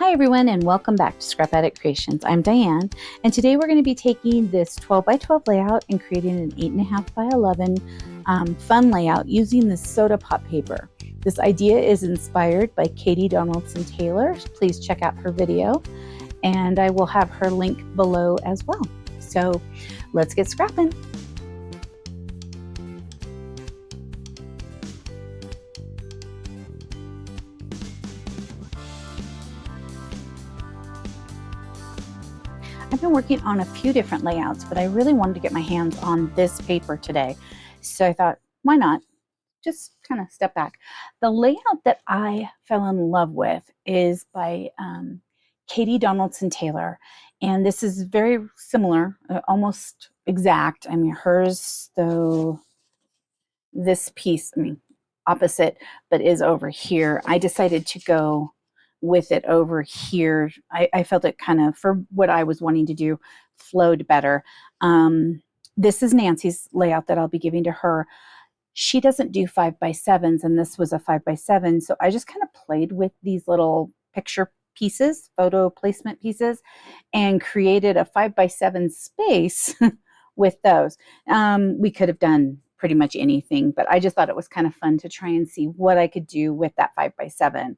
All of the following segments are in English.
Hi everyone, and welcome back to Scrap Addict Creations. I'm Diane, and today we're going to be taking this 12 by 12 layout and creating an 8.5 by 11 fun layout using this Soda Pop paper. This idea is inspired by Katie Donaldson Taylor. Please check out her video, and I will have her link below as well. So let's get scrapping. I've been working on a few different layouts, but I really wanted to get my hands on this paper today. So I thought, why not? Just kind of step back. The layout that I fell in love with is by Katie Donaldson Taylor. And this is very similar, almost exact. I mean, hers, though, this piece, opposite, but is over here. I decided to go with it over here. I felt it kind of, for what I was wanting to do, flowed better. This is Nancy's layout that I'll be giving to her. She doesn't do 5x7s, and this was a 5x7. So I just kind of played with these little picture pieces, photo placement pieces, and created a 5x7 space with those. We could have done pretty much anything, but I just thought it was kind of fun to try and see what I could do with that 5x7.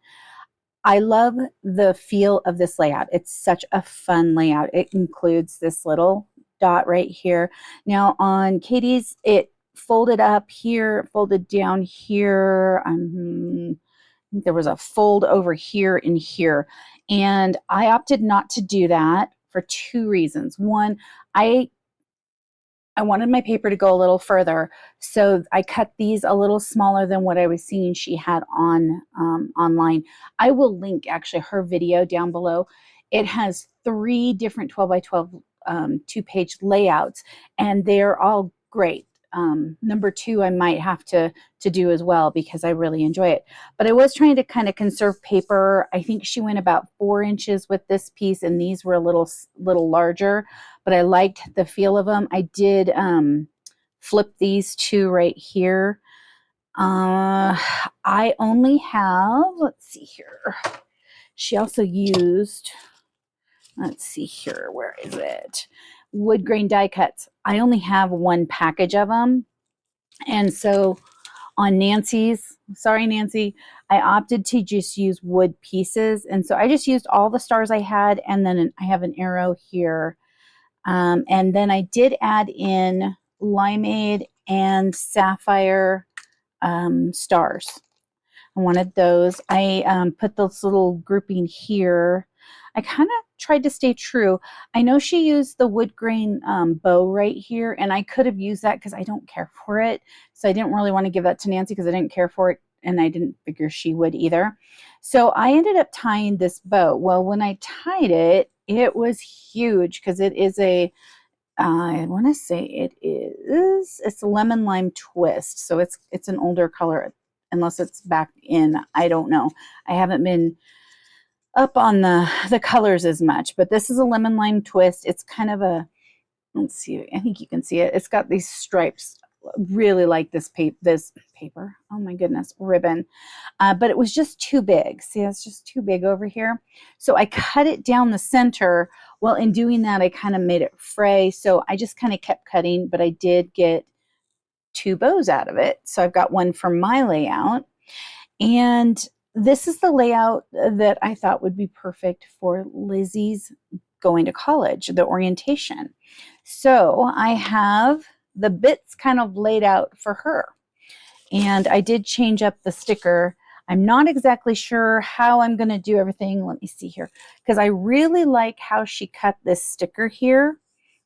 I love the feel of this layout. It's such a fun layout. It includes this little dot right here. Now on Katie's, it folded up here, folded down here. There was a fold over here and here. And I opted not to do that for two reasons. One, I wanted my paper to go a little further, so I cut these a little smaller than what I was seeing she had on online. I will link actually her video down below. It has 3 different 12 by 12 2-page layouts, and they're all great. Number 2 I might have to do as well because I really enjoy it. But I was trying to kind of conserve paper. I think she went about 4 inches with this piece, and these were a little larger, but I liked the feel of them. I did flip these 2 right here. I only have, let's see here. She also used, let's see here, where is it? Woodgrain die cuts. I only have 1 package of them. And so on Nancy's, sorry Nancy, I opted to just use wood pieces. And so I just used all the stars I had, and then I have an arrow here. And then I did add in limeade and sapphire stars. I wanted those. I put this little grouping here. I kind of tried to stay true. I know she used the wood grain bow right here, and I could have used that because I don't care for it. So I didn't really want to give that to Nancy because I didn't care for it, and I didn't figure she would either. So I ended up tying this bow. Well, when I tied it, it was huge because it is a, I want to say it's a lemon lime twist. So it's an older color, unless it's back in, I don't know. I haven't been up on the colors as much, but this is a lemon lime twist. It's kind of a, let's see, I think you can see it. It's got these stripes. Really like this paper. Oh my goodness, ribbon. But it was just too big. See, it's just too big over here. So I cut it down the center. Well, in doing that, I kind of made it fray. So I just kind of kept cutting, but I did get 2 bows out of it. So I've got one for my layout. And this is the layout that I thought would be perfect for Lizzie's going to college, the orientation. So I have the bits kind of laid out for her. And I did change up the sticker. I'm not exactly sure how I'm going to do everything. Let me see here. Because I really like how she cut this sticker here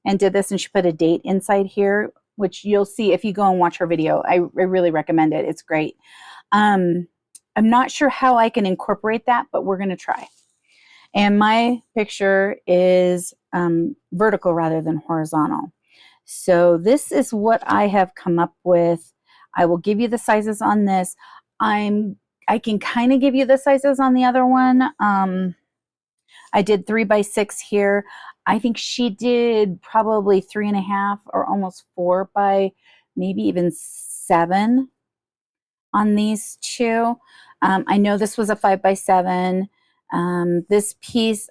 and did this, and she put a date inside here, which you'll see if you go and watch her video. I really recommend it. It's great. I'm not sure how I can incorporate that, but we're going to try. And my picture is vertical rather than horizontal. So this is what I have come up with. I will give you the sizes on this. I can kind of give you the sizes on the other one. I did 3x6 here. I think she did probably 3.5 or almost 4 by maybe even 7 on these 2. I know this was a 5x7. This piece,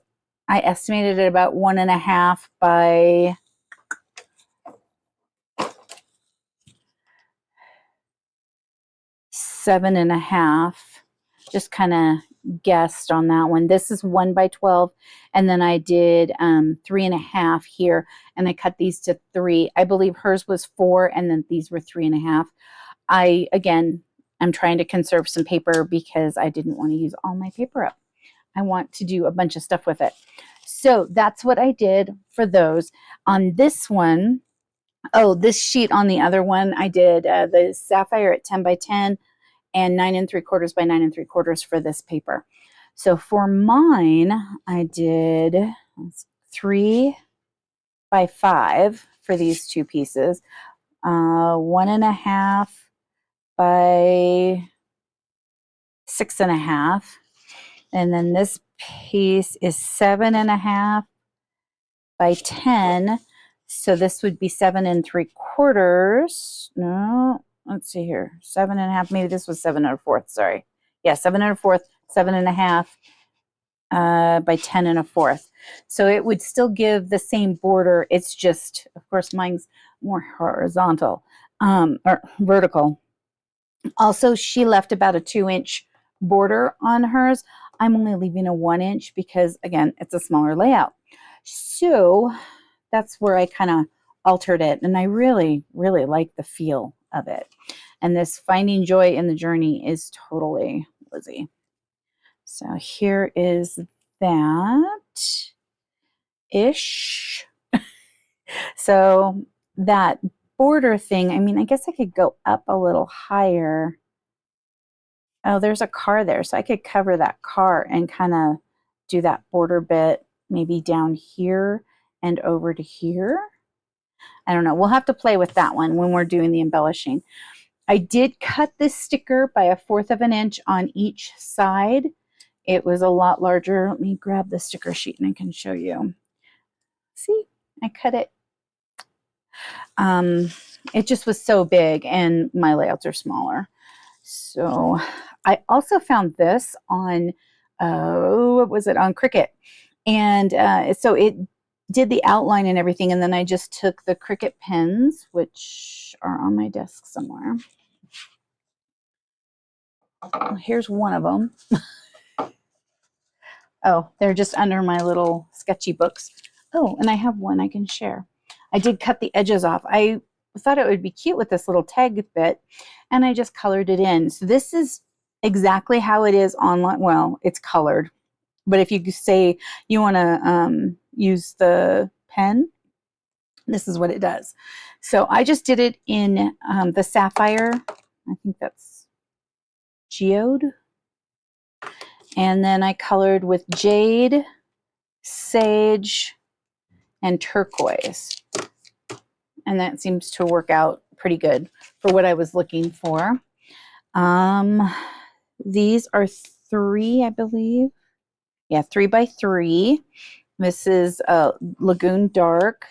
I estimated at about 1.5 by 7.5. Just kind of guessed on that one. This is 1 by 12, and then I did 3.5 here, and I cut these to 3. I believe hers was 4, and then these were 3.5. I'm trying to conserve some paper because I didn't want to use all my paper up. I want to do a bunch of stuff with it. So that's what I did for those. On this one, this sheet on the other one, I did the sapphire at 10 by 10 and 9 3/4 by 9 3/4 for this paper. So for mine, I did 3 by 5 for these two pieces, 1.5 by 6.5. And then this piece is 7.5 by 10. So this would be 7 3/4. No, let's see here. 7.5. Maybe this was 7 1/4. Sorry. Yeah, 7 1/4, 7.5 by 10 1/4. So it would still give the same border. It's just, of course, mine's more horizontal or vertical. Also, she left about a 2-inch border on hers. I'm only leaving a 1-inch because, again, it's a smaller layout. So that's where I kind of altered it. And I really, really like the feel of it. And this finding joy in the journey is totally Lizzie. So here is that-ish. So that border thing, I mean, I guess I could go up a little higher. Oh, there's a car there. So I could cover that car and kind of do that border bit maybe down here and over to here. I don't know. We'll have to play with that one when we're doing the embellishing. I did cut this sticker by 1/4 of an inch on each side. It was a lot larger. Let me grab the sticker sheet and I can show you. See, I cut it. It just was so big and my layouts are smaller. So I also found this on, what was it, on Cricut. And so it did the outline and everything. And then I just took the Cricut pens, which are on my desk somewhere. Here's one of them. Oh, they're just under my little sketchy books. Oh, and I have one I can share. I did cut the edges off. I thought it would be cute with this little tag bit, and I just colored it in. So this is exactly how it is online. Well, it's colored, but if you say you want to use the pen, this is what it does. So I just did it in the sapphire. I think that's geode. And then I colored with jade, sage, and turquoise. And that seems to work out pretty good for what I was looking for. These are 3, I believe. Yeah, 3 by 3. This is Lagoon Dark.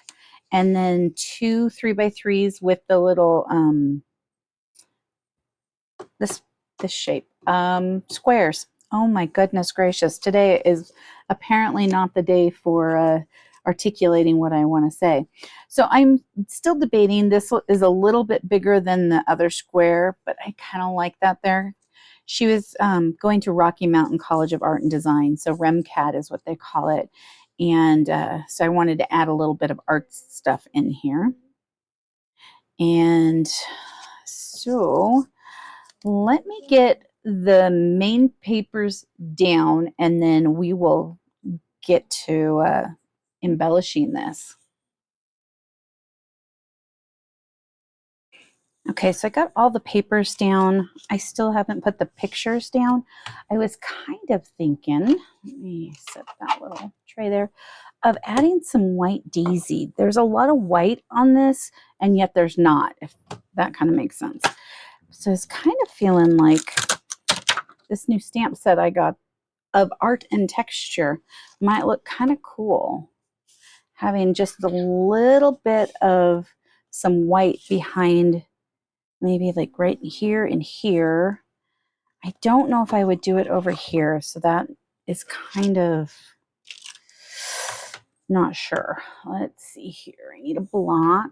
And then 2 3 by 3s with the little, this shape, squares. Oh my goodness gracious. Today is apparently not the day for articulating what I want to say. So I'm still debating. This is a little bit bigger than the other square, but I kind of like that there. She was going to Rocky Mountain College of Art and Design. So REMCAD is what they call it. And so I wanted to add a little bit of art stuff in here. And so let me get the main papers down and then we will get to embellishing this. Okay, so I got all the papers down. I still haven't put the pictures down. I was kind of thinking, let me set that little tray there, of adding some white daisy. There's a lot of white on this, and yet there's not, if that kind of makes sense. So it's kind of feeling like this new stamp set I got of art and texture might look kind of cool. Having just a little bit of some white behind, maybe like right here and here. I don't know if I would do it over here. So that is kind of not sure. Let's see here. I need a block.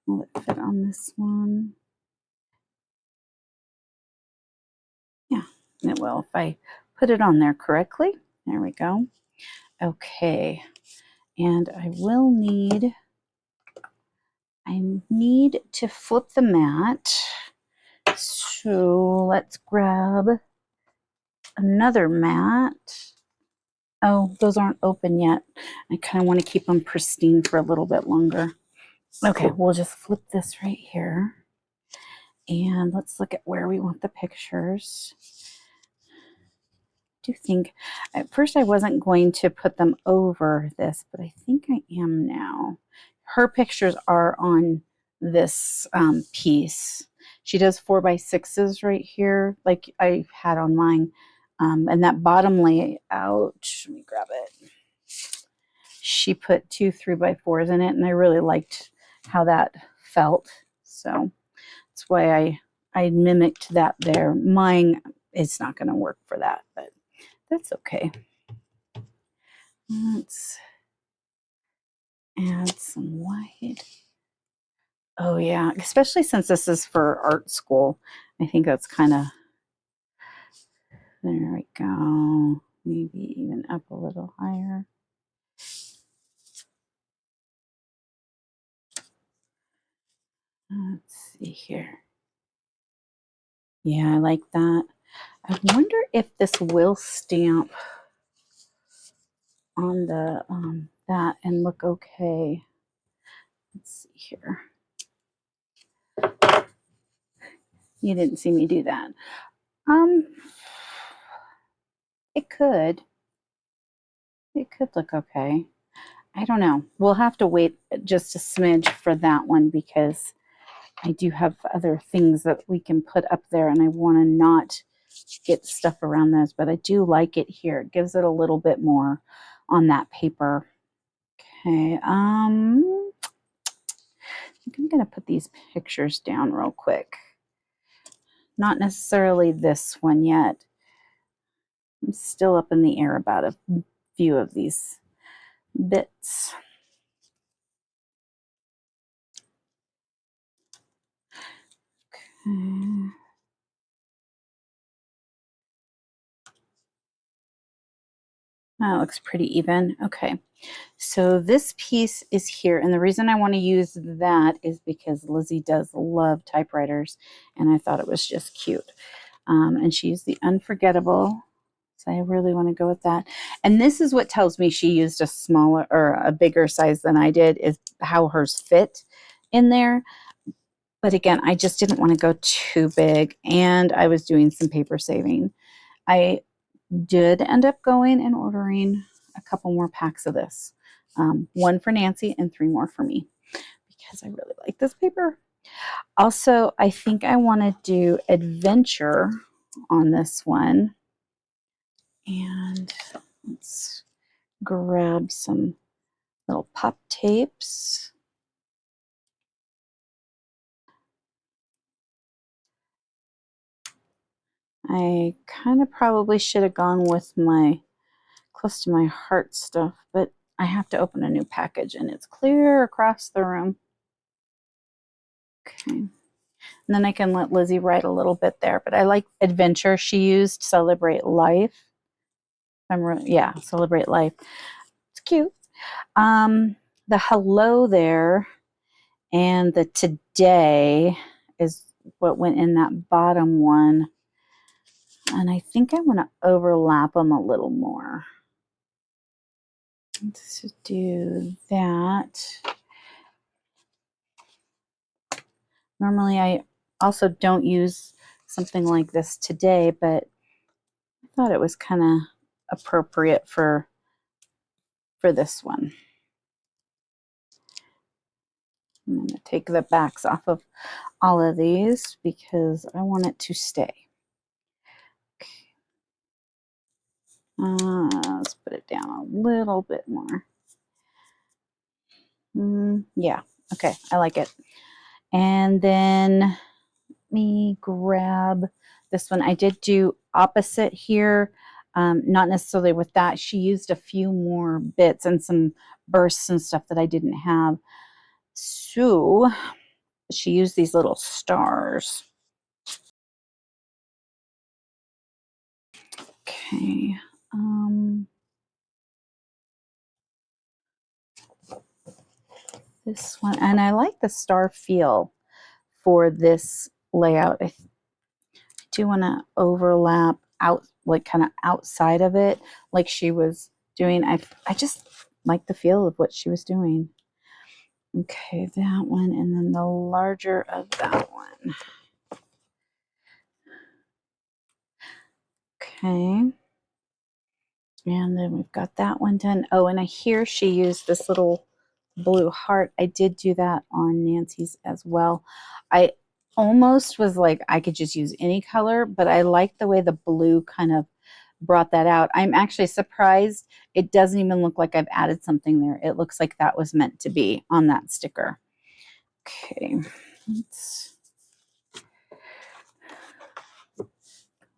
Will it fit on this one? Yeah, it will if I put it on there correctly. There we go. Okay, and I need to flip the mat. So let's grab another mat. Oh, those aren't open yet. I kind of want to keep them pristine for a little bit longer. Okay, we'll just flip this right here. And let's look at where we want the pictures. I do think, at first I wasn't going to put them over this, but I think I am now. Her pictures are on this piece. She does 4x6s right here, like I had on mine. And that bottom layout, let me grab it. She put 2 3x4s in it, and I really liked how that felt. So that's why I mimicked that there. Mine is not going to work for that, but that's okay. Let's add some white. Oh yeah, especially since this is for art school. I think that's kind of, there we go. Maybe even up a little higher. Let's see here. Yeah, I like that. I wonder if this will stamp on the that and look okay. Let's see here. You didn't see me do that. It could. It could look okay. I don't know. We'll have to wait just a smidge for that one because I do have other things that we can put up there and I want to not get stuff around those, but I do like it here. It gives it a little bit more on that paper. Okay. I think I'm going to put these pictures down real quick. Not necessarily this one yet. I'm still up in the air about a few of these bits. Okay. That looks pretty even. Okay, so this piece is here, and the reason I want to use that is because Lizzie does love typewriters, and I thought it was just cute. And she used the Unforgettable, so I really want to go with that. And this is what tells me she used a smaller or a bigger size than I did, is how hers fit in there. But again, I just didn't want to go too big, and I was doing some paper saving. I did end up going and ordering a couple more packs of this. 1 for Nancy and 3 more for me because I really like this paper. Also, I think I want to do Adventure on this one. And let's grab some little pop tapes. I kind of probably should have gone with my close to my heart stuff, but I have to open a new package and it's clear across the room. Okay. And then I can let Lizzie write a little bit there, but I like Adventure. She used Celebrate Life. Yeah, Celebrate Life. It's cute. The hello there and the today is what went in that bottom one. And I think I want to overlap them a little more. Let's do that. Normally I also don't use something like this today, but I thought it was kind of appropriate for this one. I'm going to take the backs off of all of these because I want it to stay. Let's put it down a little bit more. Yeah, okay, I like it. And then let me grab this one. I did do opposite here. Not necessarily with that. She used a few more bits and some bursts and stuff that I didn't have. So she used these little stars. Okay. This one, and I like the star feel for this layout. I do want to overlap out, like kind of outside of it, like she was doing. I just like the feel of what she was doing. Okay, that one, and then the larger of that one. Okay. And then we've got that one done. Oh, and I hear she used this little blue heart. I did do that on Nancy's as well. I almost was like, I could just use any color, but I like the way the blue kind of brought that out. I'm actually surprised it doesn't even look like I've added something there. It looks like that was meant to be on that sticker. Okay, let's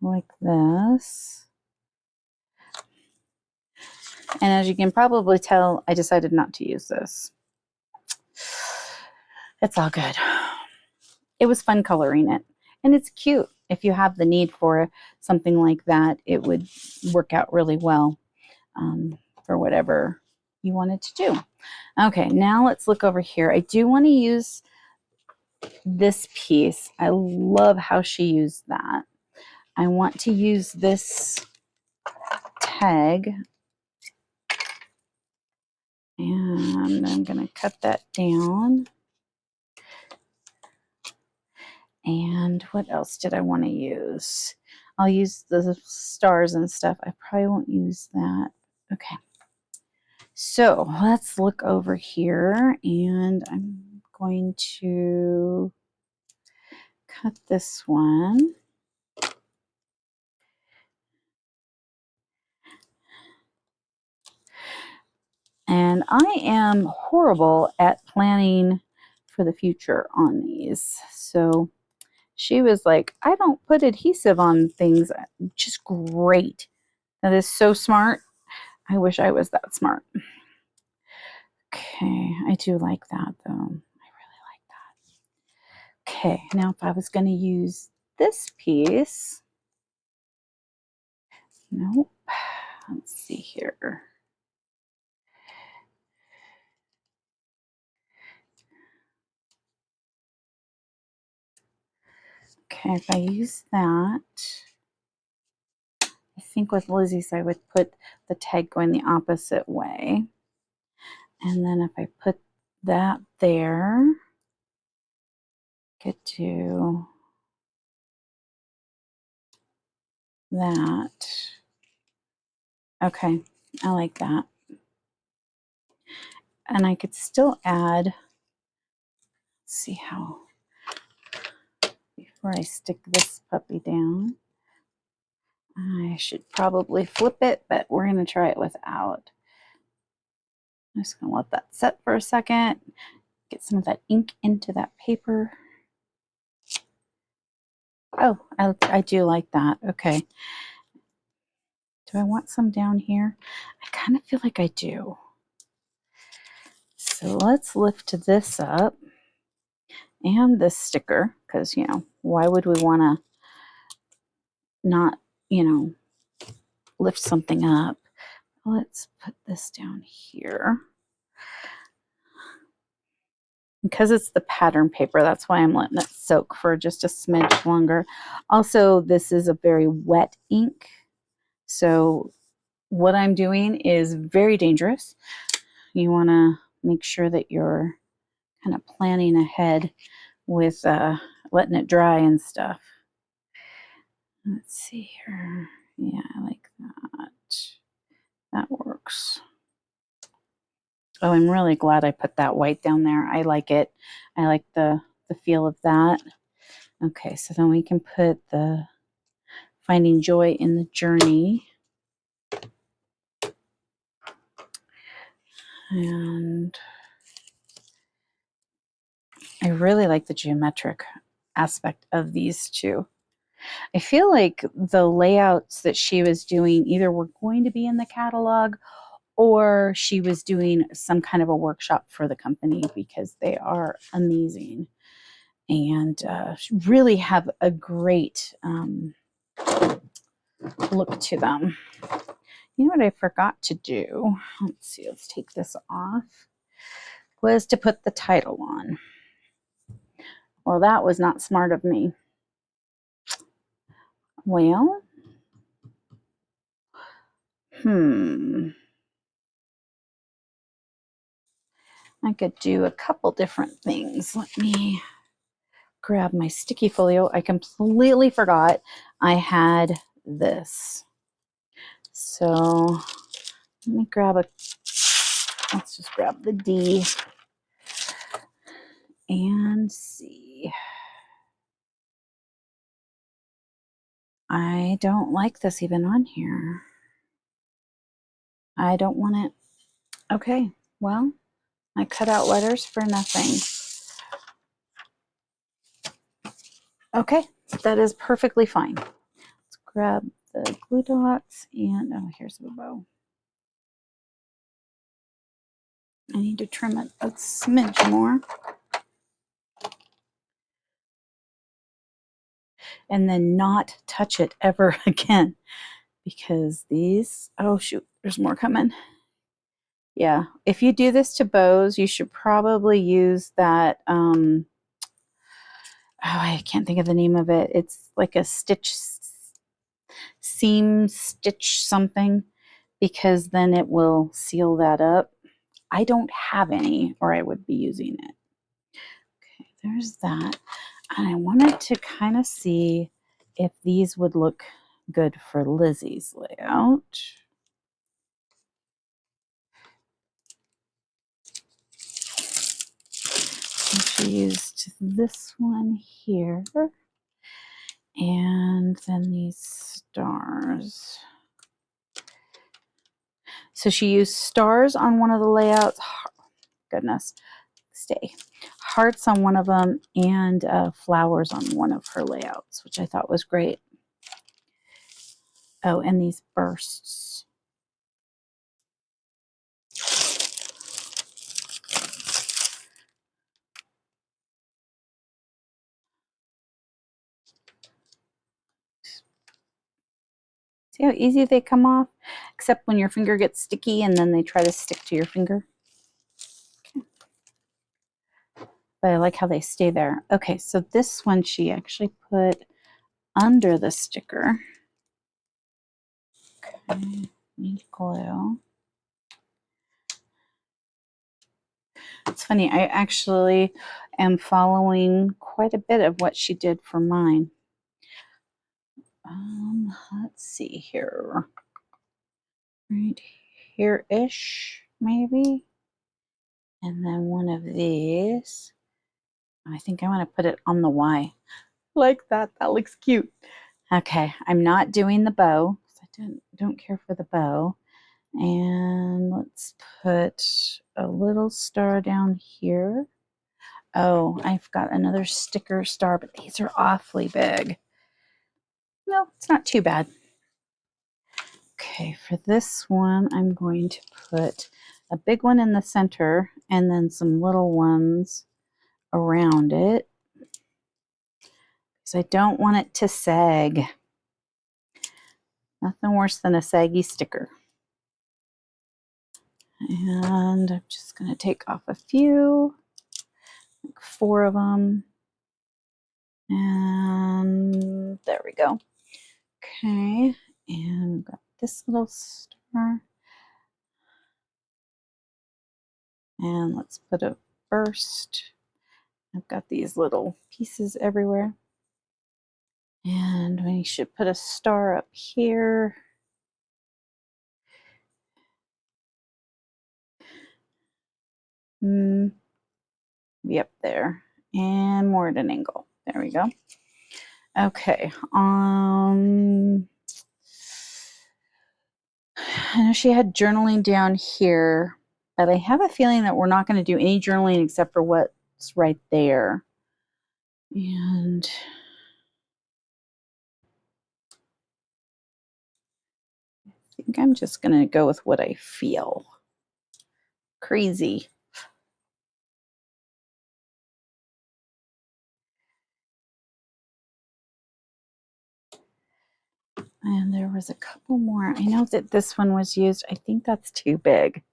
like this. And as you can probably tell, I decided not to use this. It's all good. It was fun coloring it, and it's cute. If you have the need for something like that, it would work out really well for whatever you wanted to do. Okay, now let's look over here. I do want to use this piece. I love how she used that. I want to use this tag, and I'm going to cut that down. And what else did I want to use? I'll use the stars and stuff. I probably won't use that. Okay. So let's look over here, and I'm going to cut this one. And I am horrible at planning for the future on these. So she was like, I don't put adhesive on things. Just great. That is so smart. I wish I was that smart. Okay, I do like that though. I really like that. Okay, now if I was going to use this piece, nope. Let's see here. Okay, if I use that, I think with Lizzie's I would put the tag going the opposite way. And then if I put that there, could do that. Okay, I like that. And I could still add, let's see how, before I stick this puppy down, I should probably flip it, but we're going to try it without. I'm just going to let that set for a second, get some of that ink into that paper. Oh, I do like that. Okay. Do I want some down here? I kind of feel like I do. So let's lift this up and this sticker, because, you know, why would we want to not, you know, lift something up? Let's put this down here. Because it's the pattern paper, that's why I'm letting it soak for just a smidge longer. Also, this is a very wet ink, so what I'm doing is very dangerous. You want to make sure that you're kind of planning ahead with letting it dry and stuff. Let's see here. Yeah, I like that. That works. Oh, I'm really glad I put that white down there. I like it. I like the feel of that. Okay, so then we can put the finding joy in the journey. And I really like the geometric aspect of these two. I feel like the layouts that she was doing either were going to be in the catalog or she was doing some kind of a workshop for the company because they are amazing and really have a great look to them. You know what I forgot to do? Let's see, let's take this off. Was to put the title on. Well, that was not smart of me. Well, I could do a couple different things. Let me grab my sticky folio. I completely forgot I had this. So let me let's just grab the D and see. I don't like this even on here. I don't want it. Okay, well, I cut out letters for nothing. Okay, that is perfectly fine. Let's grab the glue dots and, oh, here's the bow. I need to trim it a smidge more. And then not touch it ever again. Because these, oh shoot, there's more coming. Yeah, if you do this to bows, you should probably use that, oh, I can't think of the name of it. It's like a seam stitch something, because then it will seal that up. I don't have any, or I would be using it. Okay, there's that. And I wanted to kind of see if these would look good for Lizzie's layout. And she used this one here. And then these stars. So she used stars on one of the layouts. Goodness, stay. Hearts on one of them and flowers on one of her layouts, which I thought was great. Oh, and these bursts. See how easy they come off? Except when your finger gets sticky and then they try to stick to your finger. Okay. But I like how they stay there. Okay, so this one she actually put under the sticker. Okay, need glue. It's funny, I actually am following quite a bit of what she did for mine. Let's see here. Right here-ish, maybe. And then one of these. I think I want to put it on the Y. Like that. That looks cute. Okay, I'm not doing the bow. I don't care for the bow. And let's put a little star down here. Oh, I've got another sticker star, but these are awfully big. No, it's not too bad. Okay, for this one, I'm going to put a big one in the center and then some little ones around it, because I don't want it to sag. Nothing worse than a saggy sticker. And I'm just going to take off a few, like 4 of them. And there we go. Okay, and we've got this little star. And let's put a burst. I've got these little pieces everywhere. And we should put a star up here. Yep, there. And more at an angle. There we go. Okay. I know she had journaling down here, but I have a feeling that we're not going to do any journaling except for what's right there. And think I'm just going to go with what I feel. Crazy. And there was a couple more. I know that this one was used. I think that's too big.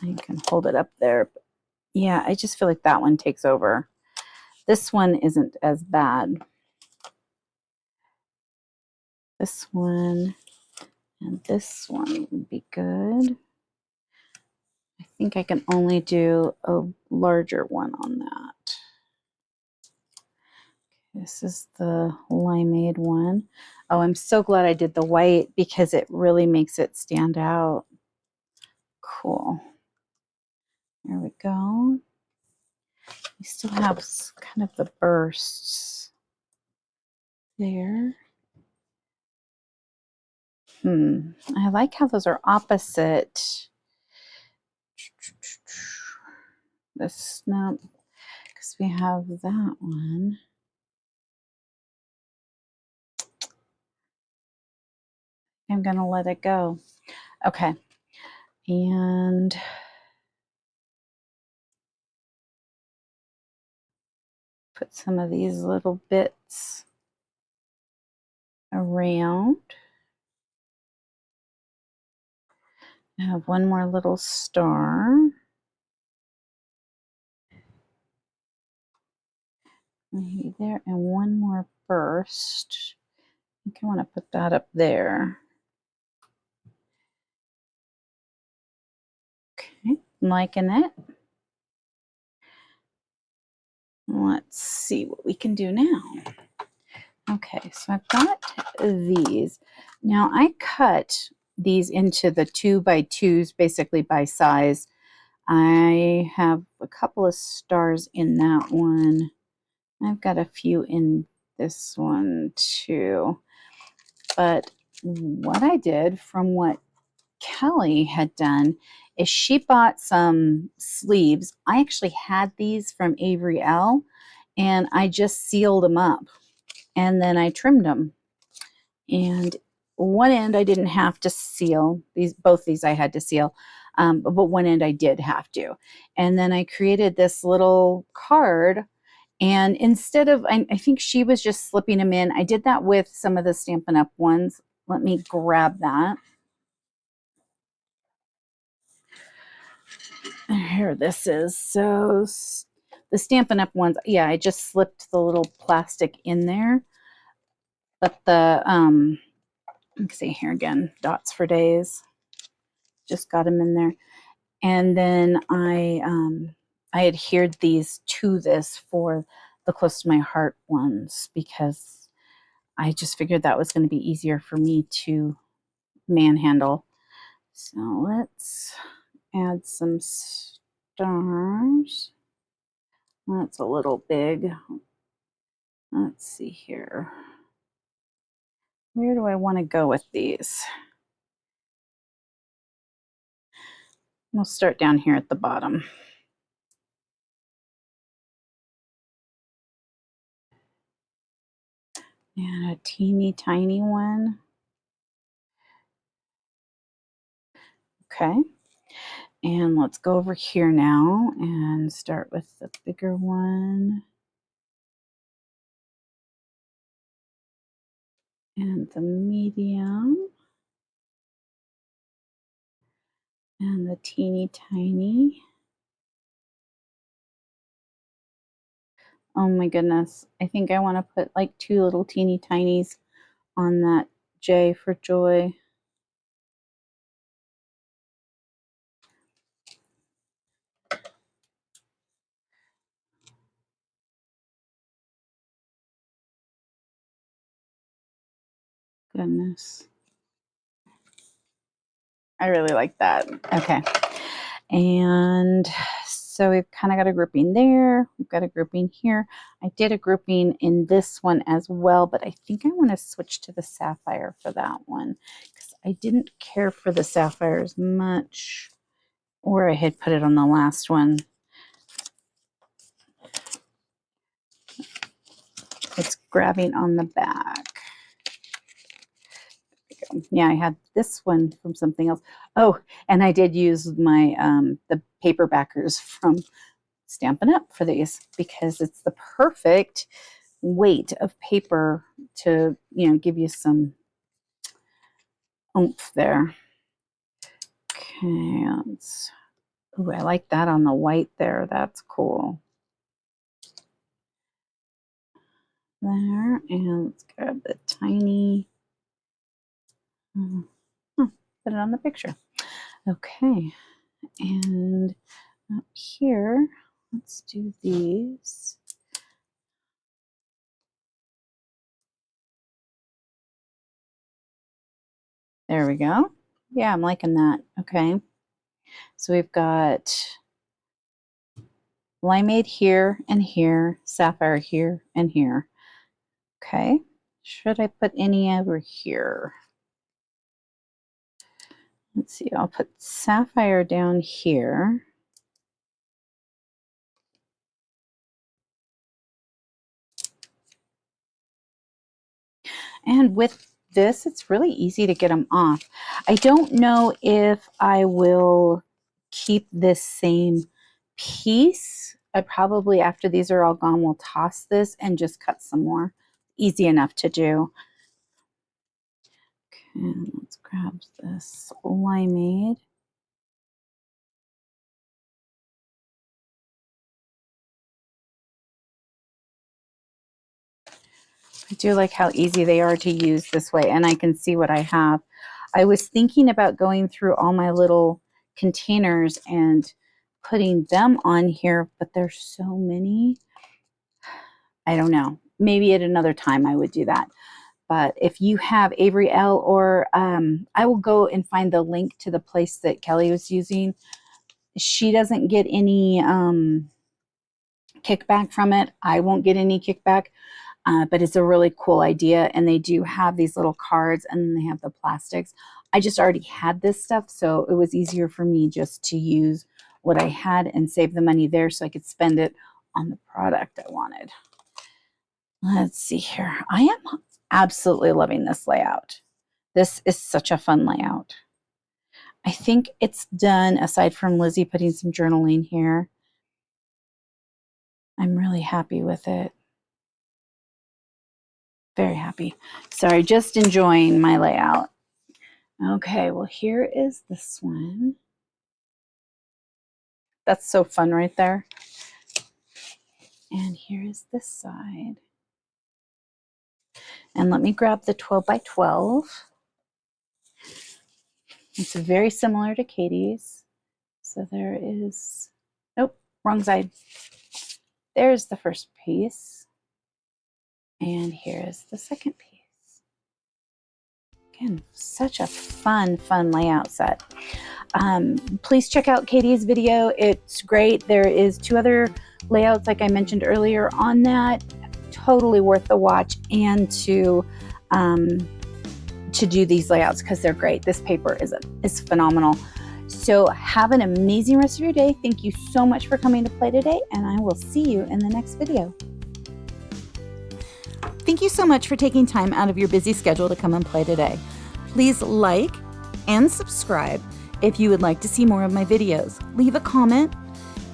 I can hold it up there. But yeah, I just feel like that one takes over. This one isn't as bad. This one and this one would be good. I think I can only do a larger one on that. This is the limeade one. Oh, I'm so glad I did the white because it really makes it stand out. Cool. There we go. We still have kind of the bursts there. I like how those are opposite. The snap, because we have that one. I'm going to let it go. Okay. And put some of these little bits around. I have one more little star. Maybe there, and one more burst. I think I want to put that up there. Okay, liking it. Let's see what we can do now. Okay, so I've got these. Now I cut these into the 2x2s, basically by size. I have a couple of stars in that one. I've got a few in this one too. But what I did from what Kelly had done is she bought some sleeves. I actually had these from Avery L, and I just sealed them up and then I trimmed them. And one end I didn't have to seal. Both these I had to seal, but one end I did have to. And then I created this little card. And instead of, I think she was just slipping them in. I did that with some of the Stampin' Up! Ones. Let me grab that. Here, this is. So the Stampin' Up! Ones, yeah, I just slipped the little plastic in there. But the, let's see here again, Dots for Days. Just got them in there. And then I adhered these to this for the Close to My Heart ones because I just figured that was going to be easier for me to manhandle. So let's add some stars. That's a little big. Let's see here. Where do I want to go with these? We'll start down here at the bottom. And a teeny tiny one. Okay. And let's go over here now and start with the bigger one. And the medium. And the teeny tiny. Oh my goodness. I think I want to put like 2 little teeny tinies on that J for Joy. Goodness. I really like that. Okay. And so we've kind of got a grouping there. We've got a grouping here. I did a grouping in this one as well, but I think I want to switch to the sapphire for that one because I didn't care for the sapphire as much, or I had put it on the last one. It's grabbing on the back. go. Yeah, I had this one from something else. Oh, and I did use my the paper backers from Stampin' Up! For these because it's the perfect weight of paper to, you know, give you some oomph there. Okay, ooh, I like that on the white there. That's cool. There, and let's grab the tiny, put it on the picture. Okay, and up here, let's do these. There we go. Yeah, I'm liking that. Okay, so we've got limeade here and here, sapphire here and here. Okay, should I put any over here? Let's see, I'll put sapphire down here. And with this, it's really easy to get them off. I don't know if I will keep this same piece. I probably, after these are all gone, will toss this and just cut some more. Easy enough to do. Okay, let's grab this limeade. I do like how easy they are to use this way, and I can see what I have. I was thinking about going through all my little containers and putting them on here, but there's so many. I don't know. Maybe at another time I would do that. But if you have Avery Elle, or I will go and find the link to the place that Kelly was using. She doesn't get any kickback from it. I won't get any kickback. But it's a really cool idea, and they do have these little cards, and then they have the plastics. I just already had this stuff, so it was easier for me just to use what I had and save the money there so I could spend it on the product I wanted. Let's see here. I am absolutely loving this layout. This is such a fun layout. I think it's done, aside from Lizzie putting some journaling here. I'm really happy with it. Very happy. Sorry, just enjoying my layout. Okay, well, here is this one. That's so fun right there. And here is this side. And let me grab the 12 by 12. It's very similar to Katie's. So there is, nope, wrong side. There's the first piece. And here is the second piece. Again, such a fun layout set. Please check out Katie's video. It's great. There is 2 other layouts, like I mentioned earlier, on that. Totally worth the watch, and to do these layouts because they're great. This paper is phenomenal. So have an amazing rest of your day. Thank you so much for coming to play today, and I will see you in the next video. Thank you so much for taking time out of your busy schedule to come and play today. Please like and subscribe if you would like to see more of my videos. Leave a comment,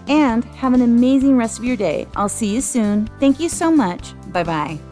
and have an amazing rest of your day. I'll see you soon. Thank you so much. Bye-bye.